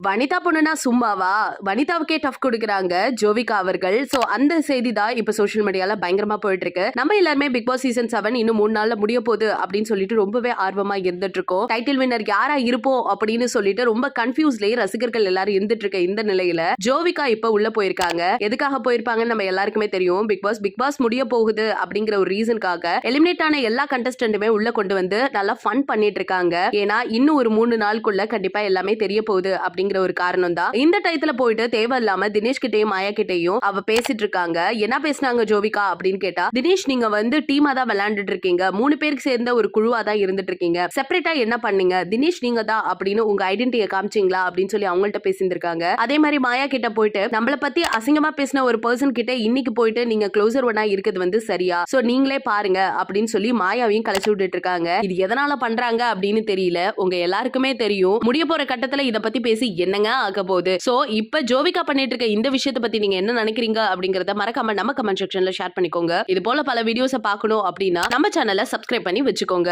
வனிதா பொண்ணுனா சும்மாவா? வனிதாவுக்கே டஃப் குடுக்குறாங்க ஜோவிகா அவர்கள். சோ அந்த செய்தி தான் இப்ப சோஷியல் மீடியால பயங்கரமா போயிட்டு இருக்கு. நம்ம எல்லாருமே பிக் பாஸ் சீசன் 7 இன்னும் 3 நாள்ல முடிய போகுது அப்படின்னு சொல்லிட்டு ரொம்பவே ஆர்வமா இருந்துட்டு இருக்கோம். டைட்டில் வின்னர் யாரா இருப்போம் அப்படின்னு சொல்லிட்டு ரொம்ப கன்ஃபியூஸ்லயே ரசிகர்கள் எல்லாரும் இருந்துட்டு இருக்க இந்த நிலையில ஜோவிகா இப்ப உள்ள போயிருக்காங்க. எதுக்காக போயிருப்பாங்கன்னு நம்ம எல்லாருக்குமே தெரியும். பிக் பாஸ் முடிய போகுது அப்படிங்கிற ஒரு ரீசனுக்காக எலிமினேட் ஆன எல்லா கண்டஸ்டன்ட்டுமே உள்ள கொண்டு வந்து நல்லா ஃபன் பண்ணிட்டு இருக்காங்க. ஏன்னா இன்னும் ஒரு 3 நாளுக்குள்ள கண்டிப்பா எல்லாமே தெரிய போகுது அப்படிங்கிற ஒரு காரணம் தான். இந்த டயத்துல போயிட்டு தேவையில்லாம தினேஷ் கிட்டயும் மாயா கிட்டயும் அவ பேசிட்டு இருக்காங்க. என்ன பேசினாங்க ஜோவிகா அப்படின்னு கேட்டா, தினேஷ் நீங்க வந்து டீமா தான் விளையாண்டுட்டு இருக்கீங்க, 3 பேருக்கு சேர்ந்த ஒரு குழுவா தான் இருந்துட்டு இருக்கீங்க, செப்பரேட்டா என்ன பண்ணீங்க, தினேஷ் நீங்க தான் அப்படின்னு உங்க ஐடென்டிட்டியை காமிச்சீங்களா அப்படின்னு சொல்லி அவங்கள்ட்ட பேசியிருக்காங்க. அதே மாதிரி மாயா கிட்ட போயிட்டு நம்மள பத்தி அசிங்கமா பேசின ஒரு பர்சன் கிட்ட இன்னைக்கு போயிட்டு நீங்க க்ளோசர் ஒன்னா இருக்குது வந்து சரியா, சோ நீங்களே பாருங்க அப்படின்னு சொல்லி மாயாவையும் கலைச்சு விட்டுட்டு இருக்காங்க. இது எதனால பண்றாங்க அப்படின்னு தெரியல. உங்க எல்லாருக்குமே தெரியும் முடிய போற கட்டத்துல இத பத்தி பேசி என்னங்க ஆக போகுது. சோ இப்ப ஜோவிகா பண்ணிட்டு இருக்க இந்த விஷயத்தை பத்தி நீங்க என்ன நினைக்கிறீங்க அப்படிங்கறத மறக்காம நம்ம கமெண்ட் செக்ஷன்ல ஷேர் பண்ணிக்கோங்க. இது போல பல வீடியோஸை பார்க்கணும் அப்படின்னா நம்ம சேனலை சப்ஸ்கிரைப் பண்ணி வச்சுக்கோங்க.